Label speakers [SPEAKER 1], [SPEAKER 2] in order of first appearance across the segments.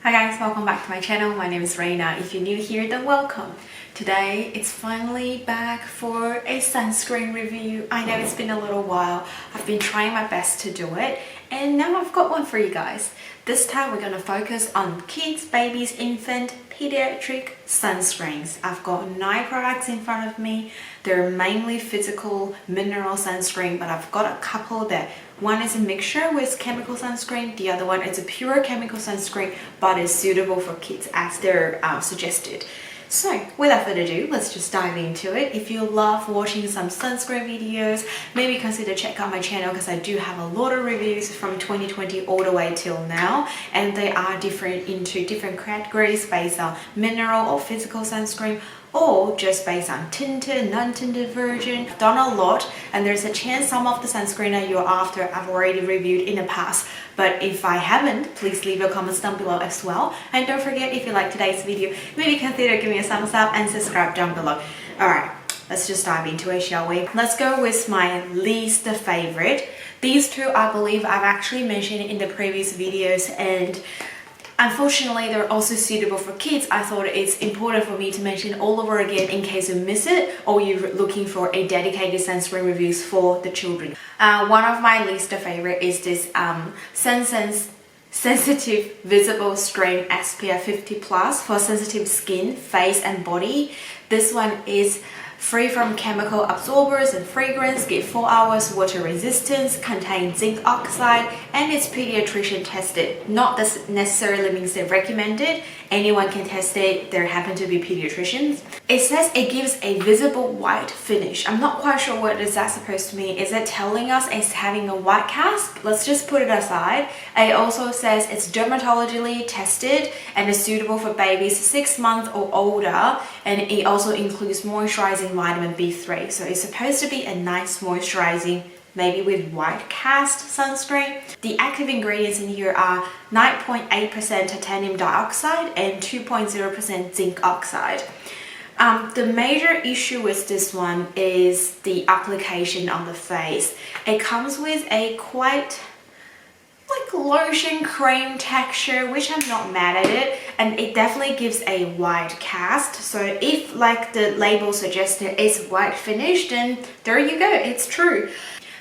[SPEAKER 1] Hi guys, welcome back to my channel. My name is Rena. If you're new here, then welcome. Today it's finally back for a sunscreen review. I know it's been a little while. I've been trying my best to do it and now I've got one for you guys. This time we're going to focus on kids, babies, infant, pediatric sunscreens. I've got 9 products in front of me. They're mainly physical mineral sunscreen, but I've got a couple that one is a mixture with chemical sunscreen, the other one is a pure chemical sunscreen but is suitable for kids as they're suggested. So without further ado, let's just dive into it. If you love watching some sunscreen videos, maybe consider check out my channel because I do have a lot of reviews from 2020 all the way till now, and they are different into different categories based on mineral or physical sunscreen, or just based on tinted, non-tinted version. I've done a lot and there's a chance some of the sunscreen that you're after I've already reviewed in the past, but if I haven't, please leave your comments down below as well. And don't forget, if you like today's video, maybe consider giving me a thumbs up and subscribe down below. Alright, let's just dive into it, shall we? Let's go with my least favorite. These two I believe I've actually mentioned in the previous videos, and unfortunately, they're also suitable for kids. I thought it's important for me to mention all over again in case you miss it or you're looking for a dedicated sunscreen reviews for the children. One of my least favorite is this Sunsense Sensitive Visible Strain SPF50 Plus for sensitive skin, face and body. This one is free from chemical absorbers and fragrance, give 4 hours water resistance, contains zinc oxide, and it's pediatrician tested. Not that necessarily means they're recommended. Anyone can test it. There happen to be pediatricians. It says it gives a visible white finish. I'm not quite sure what is that supposed to mean. Is it telling us it's having a white cast? Let's just put it aside. It also says it's dermatologically tested and is suitable for babies 6 months or older, and it also includes moisturizing vitamin B3. So it's supposed to be a nice moisturizing, maybe with white cast sunscreen. The active ingredients in here are 9.8% titanium dioxide and 2.0% zinc oxide. The major issue with this one is the application on the face. It comes with a quite like lotion cream texture, which I'm not mad at it, and it definitely gives a white cast. So if, like the label suggested, it's white finish, then there you go, it's true.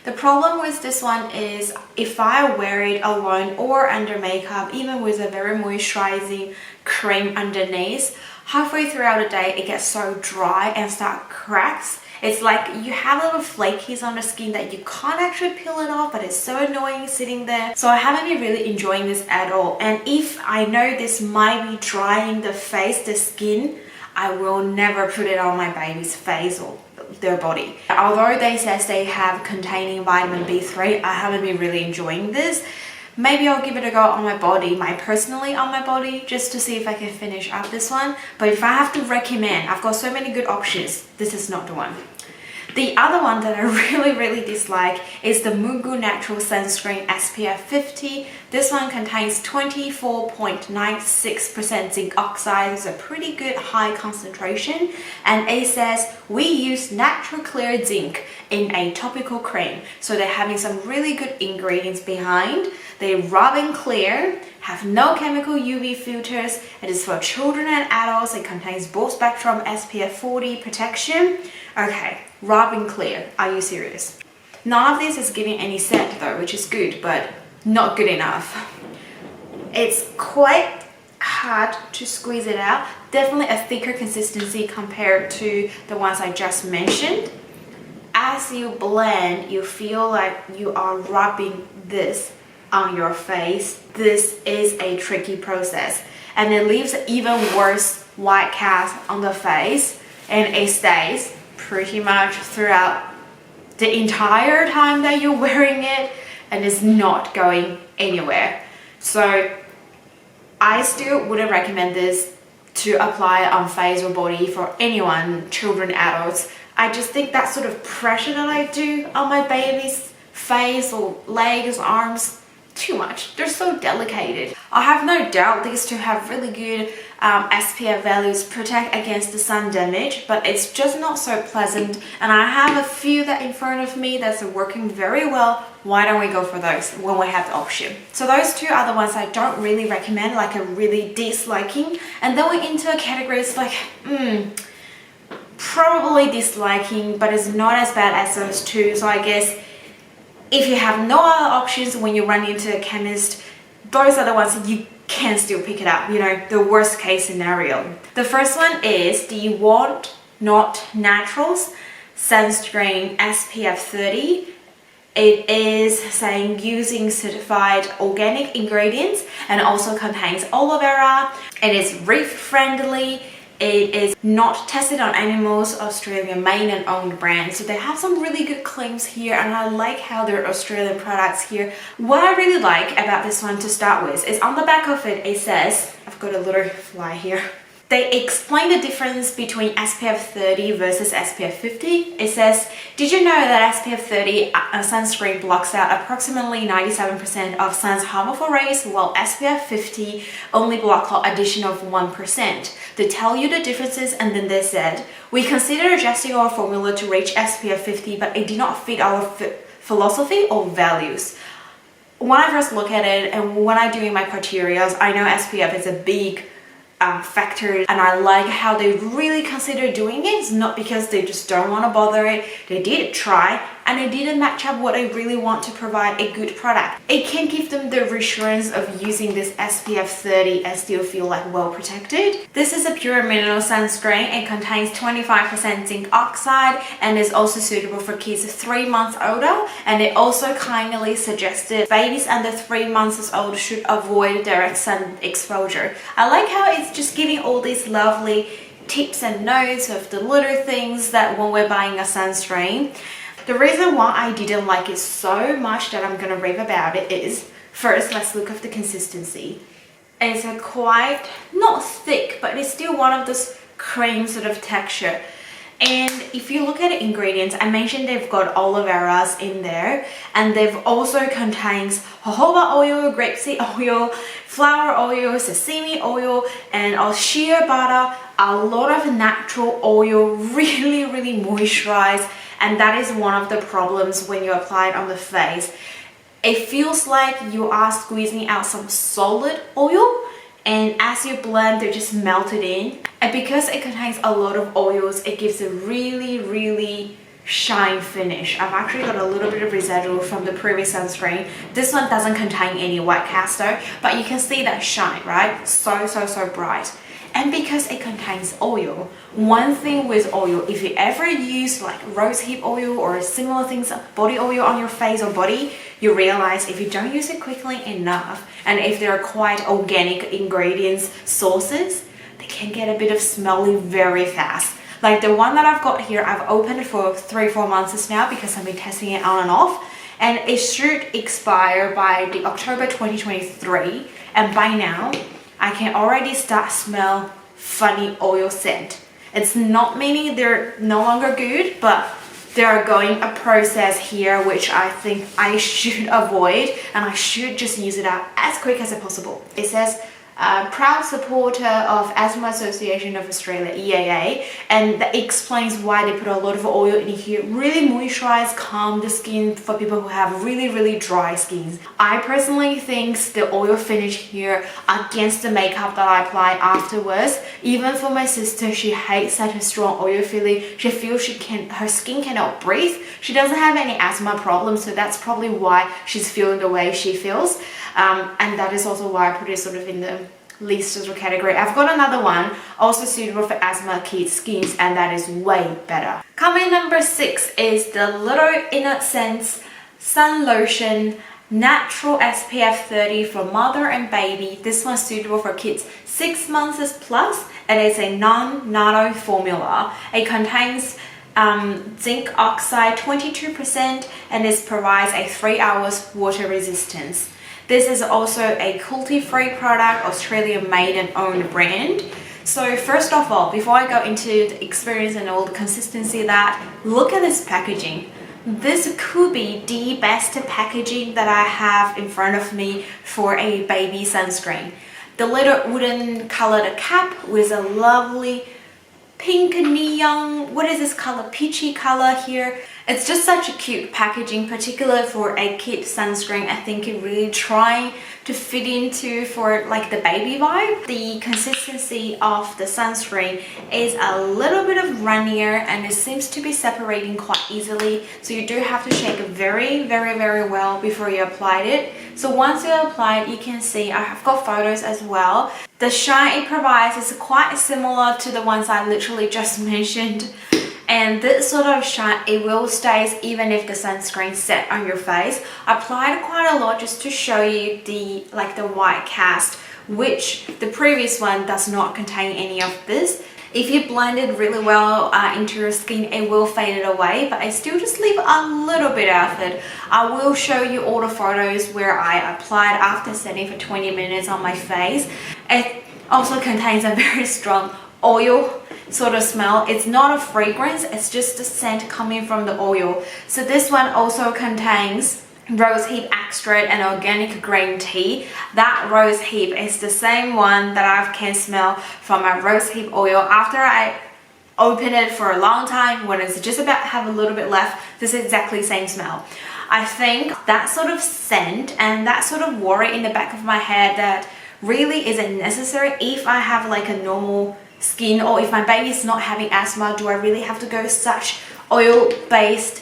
[SPEAKER 1] The problem with this one is if I wear it alone or under makeup, even with a very moisturizing cream underneath, halfway throughout the day it gets so dry and start cracks. It's like you have little flakies on the skin that you can't actually peel it off, but it's so annoying sitting there. So I haven't been really enjoying this at all. And if I know this might be drying the face, the skin, I will never put it on my baby's face or their body. Although they says they have containing vitamin B3, I haven't been really enjoying this. Maybe I'll give it a go on my body, personally on my body, just to see if I can finish up this one. But if I have to recommend, I've got so many good options, this is not the one. The other one that I really dislike is the Moogoo Natural Sunscreen SPF50. This one contains 24.96% zinc oxide. It's a pretty good high concentration, and it says we use natural clear zinc in a topical cream. So they're having some really good ingredients behind. They rub and clear, have no chemical UV filters. It is for children and adults. It contains broad spectrum SPF 40 protection. Okay, rub and clear. Are you serious? None of this is giving any scent though, which is good, but not good enough. It's quite hard to squeeze it out. Definitely a thicker consistency compared to the ones I just mentioned. As you blend, you feel like you are rubbing this on your face. This is a tricky process, and it leaves even worse white cast on the face, and it stays pretty much throughout the entire time that you're wearing it, and it's not going anywhere. So I still wouldn't recommend this to apply on face or body for anyone, children, adults. I just think that sort of pressure that I do on my baby's face or legs, arms, too much. They're so delicate. I have no doubt these two have really good SPF values, protect against the sun damage, but it's just not so pleasant. And I have a few that in front of me that's working very well. Why don't we go for those when we have the option? So those two are the ones I don't really recommend, like a really disliking. And then we're into categories like, probably disliking, but it's not as bad as those two. So I guess if you have no other options when you run into a chemist, those are the ones that you can still pick it up, you know, the worst case scenario. The first one is the Wotnot Naturals Sunscreen SPF50. It is saying using certified organic ingredients and also contains aloe vera. It is reef friendly. It is not tested on animals, Australian made and owned brand. So they have some really good claims here, and I like how they're Australian products here. What I really like about this one to start with is on the back of it, it says, I've got a little fly here. They explain the difference between SPF 30 versus SPF 50. It says, did you know that SPF 30 sunscreen blocks out approximately 97% of sun's harmful rays, while SPF 50 only blocks an addition of 1%. They tell you the differences, and then they said, we consider adjusting our formula to reach SPF 50, but it did not fit our philosophy or values. When I first look at it and when I'm doing my criteria, I know SPF is a big factor, and I like how they really consider doing it. It's not because they just don't want to bother it. They did try, and it didn't match up what I really want to provide a good product. It can give them the reassurance of using this SPF 30 and still feel like well protected. This is a pure mineral sunscreen. It contains 25% zinc oxide and is also suitable for kids 3 months older, and it also kindly suggested babies under 3 months old should avoid direct sun exposure. I like how it's just giving all these lovely tips and notes of the little things that when we're buying a sunscreen. The reason why I didn't like it so much that I'm gonna rave about it is, first, let's look at the consistency. It's a quite, not thick, but it's still one of those cream sort of texture. And if you look at the ingredients, I mentioned they've got aloe veras in there, and they've also contains jojoba oil, grapeseed oil, flower oil, sesame oil, and shea butter. A lot of natural oil, really moisturize, and that is one of the problems when you apply it on the face. It feels like you are squeezing out some solid oil, and as you blend, they just melted in. And because it contains a lot of oils, it gives a really shine finish. I've actually got a little bit of residual from the previous sunscreen. This one doesn't contain any white cast though, but you can see that shine, right? So bright. And because it contains oil, one thing with oil, if you ever use like rosehip oil or similar things, body oil on your face or body, you realize if you don't use it quickly enough, and if they're quite organic ingredients sources, they can get a bit of smelly very fast. Like the one that I've got here, I've opened it for 3-4 months now because I've been testing it on and off, and it should expire by the October 2023, and by now I can already start smell funny oil scent. It's not meaning they're no longer good, but they are going a process here which I think I should avoid, and I should just use it out as quick as possible. It says proud supporter of Asthma Association of Australia, EAA, and that explains why they put a lot of oil in here. Really moisturize, calm the skin for people who have really dry skins. I personally think the oil finish here against the makeup that I apply afterwards. Even for my sister, she hates such a strong oil feeling. She feels her skin cannot breathe. She doesn't have any asthma problems, so that's probably why she's feeling the way she feels. And that is also why I put it sort of in the least of category. I've got another one also suitable for asthma kids skins, and that is way better. Coming number 6 is the little Innoscents Sun Lotion Natural SPF 30 for mother and baby. This one's suitable for kids 6 months plus. It is a non-nano formula. It contains zinc oxide 22%, and this provides a 3 hours water resistance. This is also a cruelty-free product, Australian made and owned brand. So first of all, before I go into the experience and all the consistency of that, look at this packaging. this could be the best packaging that I have in front of me for a baby sunscreen. The little wooden colored cap with a lovely pink neon, what is this color, peachy color here. It's just such a cute packaging, particularly for a kid sunscreen. I think it really trying to fit into for like the baby vibe. The consistency of the sunscreen is a little bit of runnier and it seems to be separating quite easily. So you do have to shake it very well before you applied it. So once you apply it, you can see I have got photos as well. The shine it provides is quite similar to the ones I literally just mentioned. And this sort of shine, it will stay even if the sunscreen set on your face. I applied quite a lot just to show you the white cast, which the previous one does not contain any of this. If you blend it really well into your skin, it will fade it away, but I still just leave a little bit of it. I will show you all the photos where I applied after setting for 20 minutes on my face. It also contains a very strong oil sort of smell. It's not a fragrance, it's just the scent coming from the oil. So this one also contains rosehip extract and organic green tea. That rosehip is the same one that I can smell from my rosehip oil after I open it for a long time. When it's just about to have a little bit left, this is exactly the same smell. I think that sort of scent and that sort of worry in the back of my head that really isn't necessary if I have like a normal skin, or if my baby is not having asthma, do I really have to go such oil-based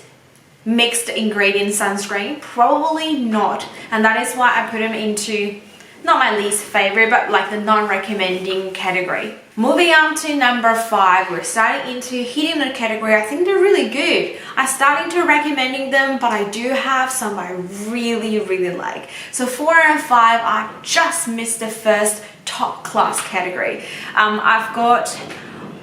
[SPEAKER 1] mixed ingredient sunscreen? Probably not, and that is why I put them into not my least favorite, but like the non-recommending category. Moving on to number 5, we're starting into hitting the category. I think they're really good. I'm starting to recommending them, but I do have some I really like. So 4 and 5, I just missed the first top class category. I've got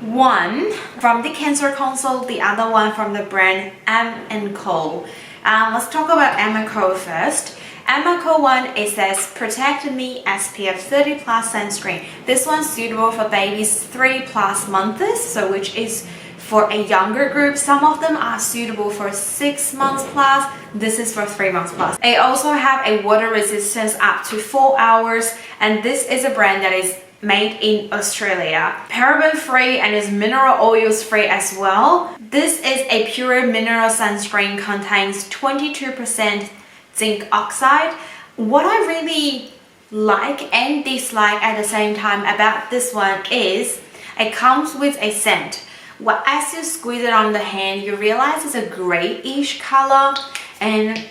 [SPEAKER 1] one from the Cancer Consult, the other one from the brand Milk&co. Let's talk about Milk&co first. Milk&co one, it says Protect Me SPF50 plus sunscreen. This one's suitable for babies 3+ months, so which is for a younger group. Some of them are suitable for 6 months plus. This is for 3 months plus. They also have a water resistance up to 4 hours, and this is a brand that is made in Australia. Paraben free and is mineral oils free as well. This is a pure mineral sunscreen, contains 22% zinc oxide. What I really like and dislike at the same time about this one is it comes with a scent. Well, as you squeeze it on the hand, you realize it's a grayish color, and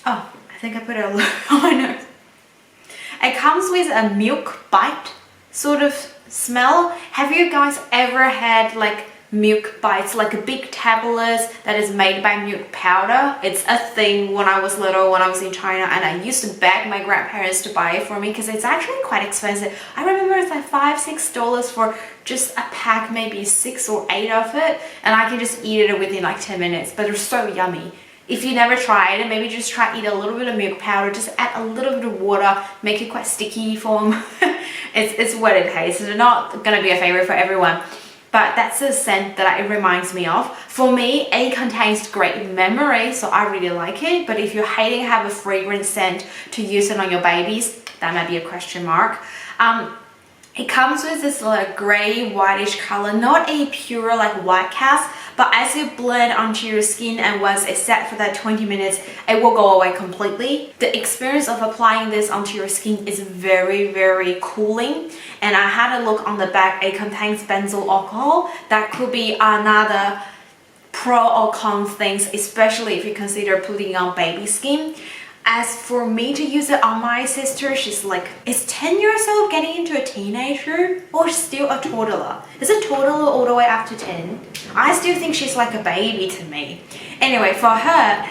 [SPEAKER 1] oh, I think I put it a little on my nose. It comes with a milk bite sort of smell. Have you guys ever had like milk bites, like a big tablets that is made by milk powder? It's a thing when I was little, when I was in China, and I used to beg my grandparents to buy it for me because it's actually quite expensive. I remember it's like $5-6 for just a pack, maybe 6 or 8 of it, and I can just eat it within like 10 minutes, but they're so yummy. If you never tried it, maybe just try eat a little bit of milk powder, just add a little bit of water, make it quite sticky for them. It's what it tastes. It's not gonna be a favorite for everyone, but that's the scent that it reminds me of. For me, it contains great memory, so I really like it. But if you're hating to have a fragrance scent to use it on your babies, that might be a question mark. It comes with this like gray whitish color, not a pure like white cast, but as you blend onto your skin and once it's set for that 20 minutes, it will go away completely. The experience of applying this onto your skin is very cooling. And I had a look on the back, it contains benzyl alcohol. That could be another pro or con things, especially if you consider putting on baby skin. As for me to use it on my sister, she's like, is 10 years old getting into a teenager or still a toddler? Is a toddler all the way up to 10? I still think she's like a baby to me. Anyway, for her,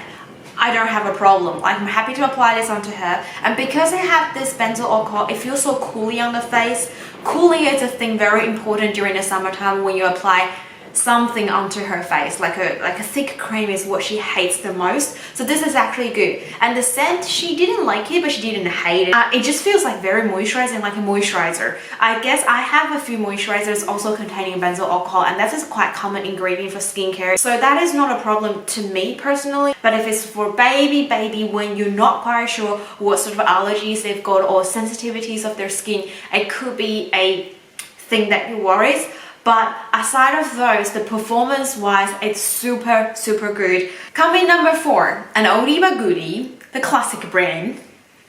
[SPEAKER 1] I don't have a problem. Like, I'm happy to apply this onto her. And because I have this benzyl alcohol, it feels so cooling on the face. Cooling is a thing very important during the summertime when you apply something onto her face, like a thick cream is what she hates the most. So this is actually good. And the scent, she didn't like it, but she didn't hate it. It just feels like very moisturizing, like a moisturizer. I guess I have a few moisturizers also containing benzoyl alcohol, and that's a quite common ingredient for skincare. So that is not a problem to me personally. But if it's for baby when you're not quite sure what sort of allergies they've got or sensitivities of their skin, it could be a thing that you worries. But aside of those, the performance wise, it's super good. Coming number 4, an oldie but goodie, the classic brand,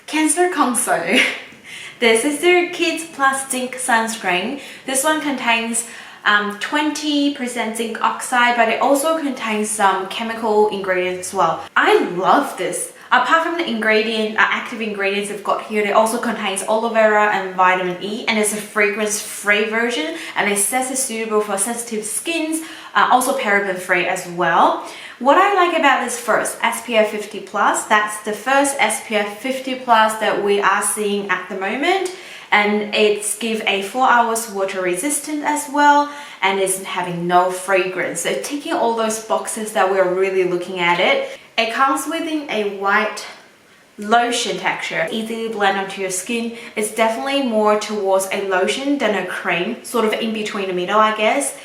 [SPEAKER 1] Cancer+Co. This is their kids+zinc sunscreen. This one contains 20% zinc oxide, but it also contains some chemical ingredients as well. I love this. Apart from the active ingredients they've got here, it also contains aloe vera and vitamin E, and it's a fragrance-free version, and it says it's suitable for sensitive skins, also paraben-free as well. What I like about this first, SPF 50+, that's the first SPF 50+ that we are seeing at the moment, and it's give a 4 hours water resistant as well, and it's having no fragrance. So ticking all those boxes that we're really looking at it. It comes within a white lotion texture, easily blend onto your skin. It's definitely more towards a lotion than a cream, sort of in between the middle, I guess.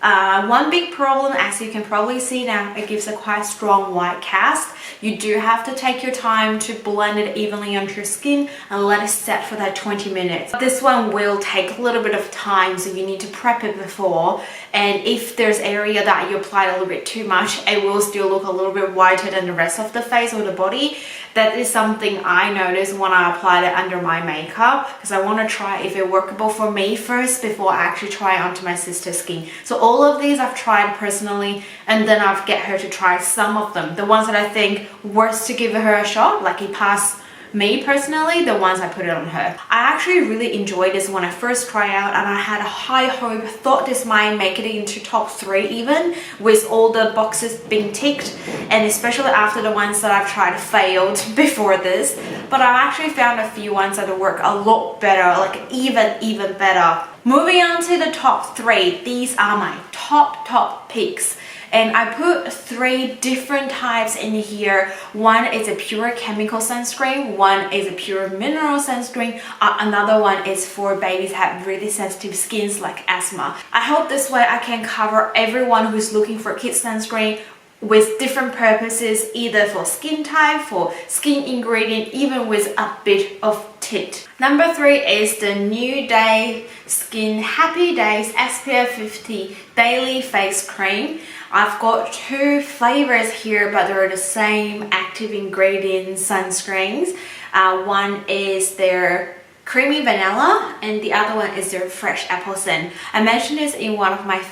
[SPEAKER 1] One big problem, as you can probably see now, it gives a quite strong white cast. You do have to take your time to blend it evenly onto your skin and let it set for that 20 minutes. This one will take a little bit of time, so you need to prep it before. And if there's area that you applied a little bit too much, it will still look a little bit whiter than the rest of the face or the body. That is something I noticed when I applied it under my makeup, because I want to try if it's workable for me first before I actually try it onto my sister's skin. So all of these I've tried personally, and then I've get her to try some of them. The ones that I think worth to give her a shot, like it passed me personally, the ones I put it on her. I actually really enjoyed this when I first tried out, and I had a high hope, thought this might make it into top 3 even, with all the boxes being ticked, and especially after the ones that I've tried failed before this. But I've actually found a few ones that work a lot better, like even better. Moving on to the top 3, these are my top picks. And I put 3 different types in here. One is a pure chemical sunscreen, one is a pure mineral sunscreen, another one is for babies that have really sensitive skins like asthma. I hope this way I can cover everyone who's looking for kids sunscreen with different purposes, either for skin type, for skin ingredient, even with a bit of tint. Number 3 is the New Day Skin Happy Days SPF 50 Daily Face Cream. I've got 2 flavors here, but they're the same active ingredient sunscreens. One is their creamy vanilla, and the other one is their fresh apple scent. I mentioned this in one of my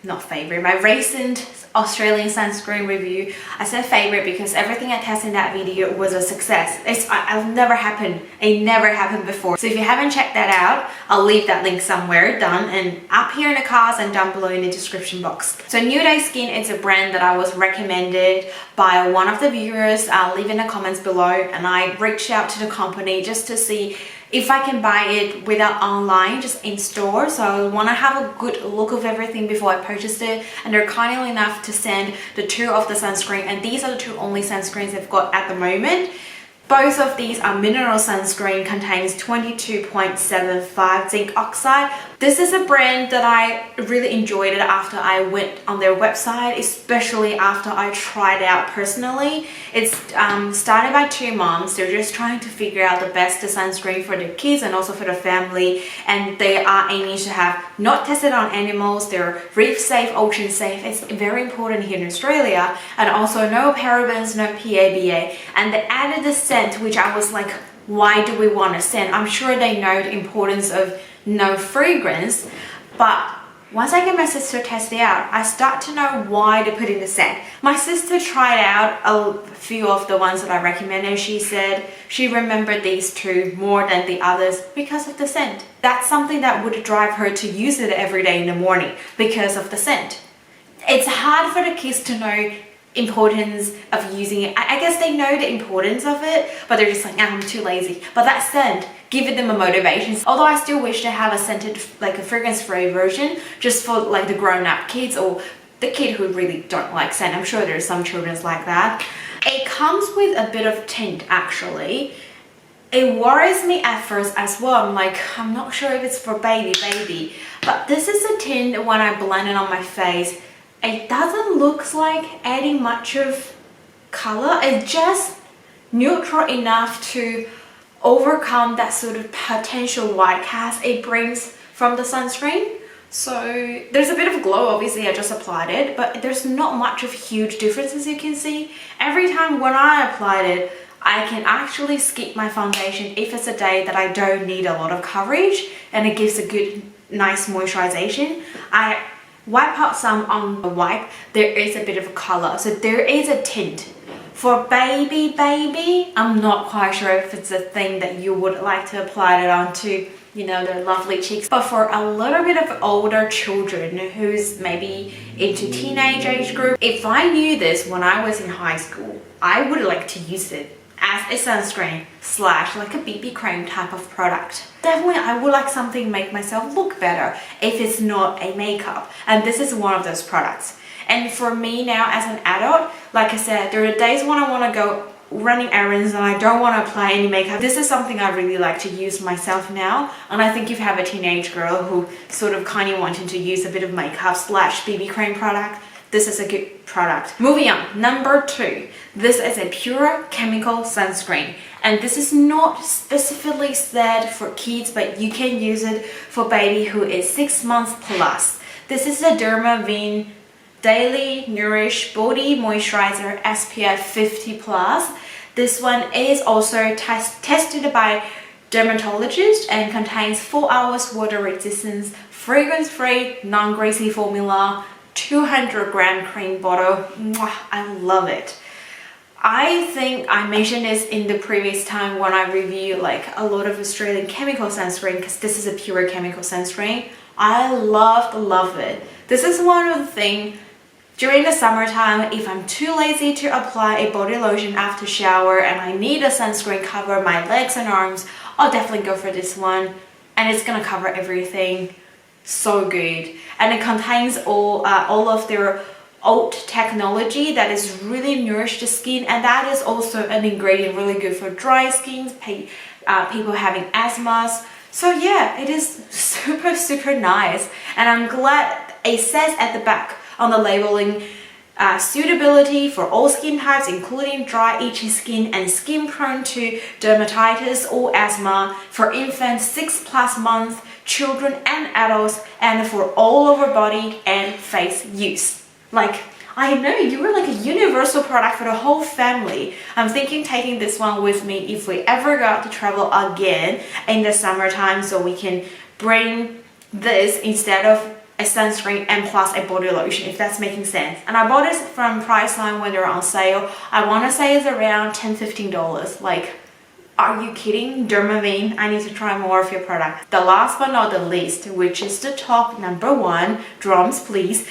[SPEAKER 1] my recent Australian sunscreen review. I said favorite because everything I tested in that video was a success. It never happened before. So if you haven't checked that out, I'll leave that link somewhere down and up here in the cards and down below in the description box. So New Day Skin is a brand that I was recommended by one of the viewers. I'll leave in the comments below, and I reached out to the company just to see if I can buy it without online, just in store. So I want to have a good look of everything before I purchased it, and they're kind enough to send the 2 of the sunscreen, and these are the 2 only sunscreens they've got at the moment. Both of these are mineral sunscreen, contains 22.75 zinc oxide. This is a brand that I really enjoyed it after I went on their website, especially after I tried out personally. It's started by 2 moms. They're just trying to figure out the best sunscreen for their kids and also for the family, and they are aiming to have not tested on animals. They're reef safe, ocean safe. It's very important here in Australia, and also no parabens, no PABA, and they added the scent, which I was like, why do we want a scent? I'm sure they know the importance of no fragrance, but once I get my sister to test it out, I start to know why they put in the scent. My sister tried out a few of the ones that I recommended. She said she remembered these 2 more than the others because of the scent. That's something that would drive her to use it every day in the morning, because of the scent. It's hard for the kids to know importance of using it. I guess they know the importance of it, but they're just like, I'm too lazy. But that scent give them a motivation. Although I still wish to have a scented, like a fragrance-free version just for like the grown-up kids or the kid who really don't like scent. I'm sure there's some children like that. It comes with a bit of tint actually. It worries me at first as well. I'm like, I'm not sure if it's for baby, but this is a tint. When I blend it on my face, it doesn't look like adding much of color. It's just neutral enough to overcome that sort of potential white cast it brings from the sunscreen. So there's a bit of glow, obviously I just applied it, but there's not much of huge difference as you can see. Every time when I applied it, I can actually skip my foundation if it's a day that I don't need a lot of coverage and it gives a good, nice moisturization. I wipe out some on the wipe. There is a bit of a color, so there is a tint. For baby, I'm not quite sure if it's a thing that you would like to apply it onto, you know, their lovely cheeks. But for a little bit of older children who's maybe into teenage age group, if I knew this when I was in high school, I would like to use it as a sunscreen slash like a BB cream type of product. Definitely I would like something to make myself look better if it's not a makeup, and this is one of those products. And for me now as an adult, like I said, there are days when I want to go running errands and I don't want to apply any makeup. This is something I really like to use myself now, and I think if you have a teenage girl who sort of kind of wanting to use a bit of makeup slash BB cream product, this is a good product. Moving on, number 2. This is a pure chemical sunscreen, and this is not specifically said for kids, but you can use it for baby who is 6 months plus. This is a Dermaveen Daily Nourish Body Moisturiser SPF 50+. This one is also tested by dermatologists and contains 4 hours water resistance, fragrance-free, non-greasy formula, 200-gram cream bottle. Mwah, I love it. I think I mentioned this in the previous time when I reviewed like a lot of Australian chemical sunscreen, because this is a pure chemical sunscreen. I love it. This is one of the things during the summertime, if I'm too lazy to apply a body lotion after shower and I need a sunscreen cover my legs and arms, I'll definitely go for this one, and it's gonna cover everything. So good, and it contains all of their oat technology that is really nourish the skin, and that is also an ingredient really good for dry skins, people having asthmas. So yeah, it is super nice, and I'm glad it says at the back on the labeling suitability for all skin types, including dry, itchy skin and skin prone to dermatitis or asthma, for infants 6+ months, children and adults, and for all over body and face use. Like, I know you were like a universal product for the whole family. I'm thinking taking this one with me if we ever go out to travel again in the summertime, so we can bring this instead of a sunscreen and plus a body lotion, if that's making sense. And I bought it from Priceline when they're on sale. I want to say it's around $10-15. Like, are you kidding? Dermaveen, I need to try more of your product. The last but not the least, which is the top number 1, drums please,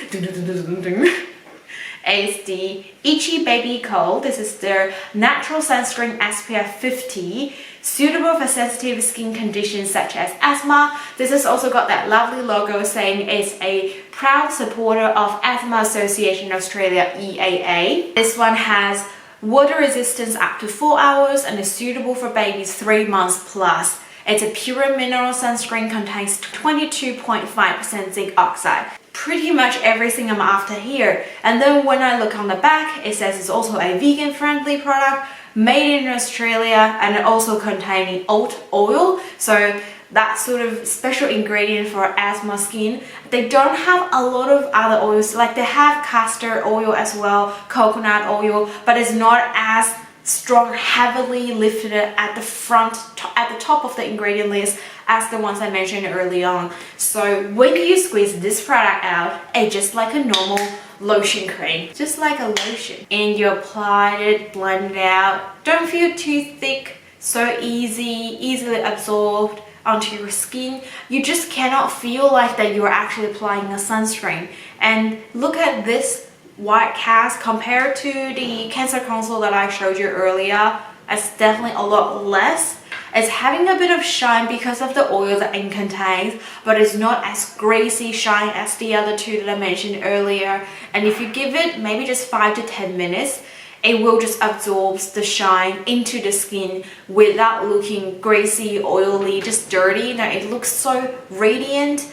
[SPEAKER 1] is the Itchy Baby Co. This is their natural sunscreen SPF 50, suitable for sensitive skin conditions such as asthma. This has also got that lovely logo saying it's a proud supporter of Asthma Association Australia, EAA. This one has water resistance up to 4 hours and is suitable for babies 3 months plus. It's a pure mineral sunscreen, contains 22.5% zinc oxide. Pretty much everything I'm after here. And then when I look on the back, it says it's also a vegan friendly product, made in Australia, and also containing oat oil. So that sort of special ingredient for asthma skin. They don't have a lot of other oils, like they have castor oil as well, coconut oil, but it's not as strong, heavily lifted at the front, at the top of the ingredient list as the ones I mentioned early on. So when you squeeze this product out, it's just like a normal lotion cream, just like a lotion, and you applied it, blend it out. Don't feel too thick, so easily absorbed onto your skin. You just cannot feel like that you're actually applying a sunscreen. And look at this white cast compared to the Cancer Console that I showed you earlier. It's definitely a lot less. It's having a bit of shine because of the oil that it contains, but it's not as greasy shine as the other two that I mentioned earlier. And if you give it maybe just 5 to 10 minutes, it will just absorb the shine into the skin without looking greasy, oily, just dirty. No, it looks so radiant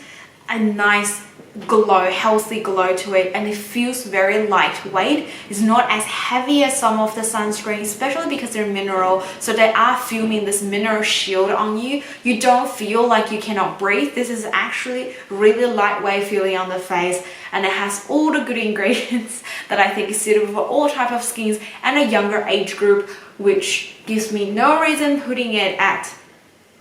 [SPEAKER 1] and nice glow, healthy glow to it, and it feels very lightweight. It's not as heavy as some of the sunscreens, especially because they're mineral, so they are filming this mineral shield on you. You don't feel like you cannot breathe. This is actually really lightweight feeling on the face, and it has all the good ingredients that I think is suitable for all types of skins and a younger age group, which gives me no reason putting it at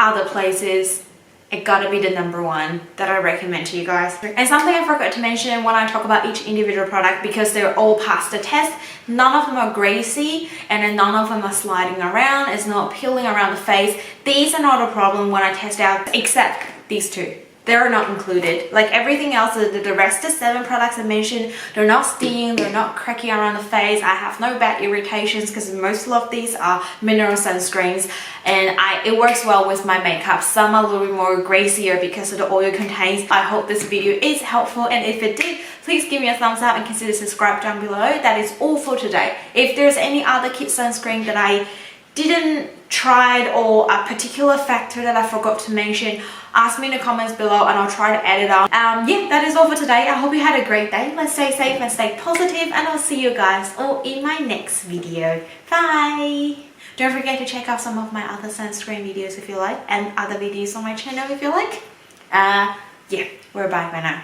[SPEAKER 1] other places. It gotta be the #1 that I recommend to you guys. And something I forgot to mention when I talk about each individual product, because they're all past the test, none of them are greasy and then none of them are sliding around. It's not peeling around the face. These are not a problem when I test out, except these two. They're not included. Like everything else, the rest of the 7 products I mentioned, they're not stinging, they're not cracking around the face. I have no bad irritations because most of these are mineral sunscreens, and it works well with my makeup. Some are a little bit more greasier because of the oil contains. I hope this video is helpful, and if it did, please give me a thumbs up and consider subscribe down below. That is all for today. If there's any other kid sunscreen that I didn't try or a particular factor that I forgot to mention, ask me in the comments below and I'll try to add it on. Yeah, that is all for today. I hope you had a great day. Let's stay safe and stay positive, and I'll see you guys all in my next video. Bye! Don't forget to check out some of my other sunscreen videos if you like, and other videos on my channel if you like. Yeah, we're back by now.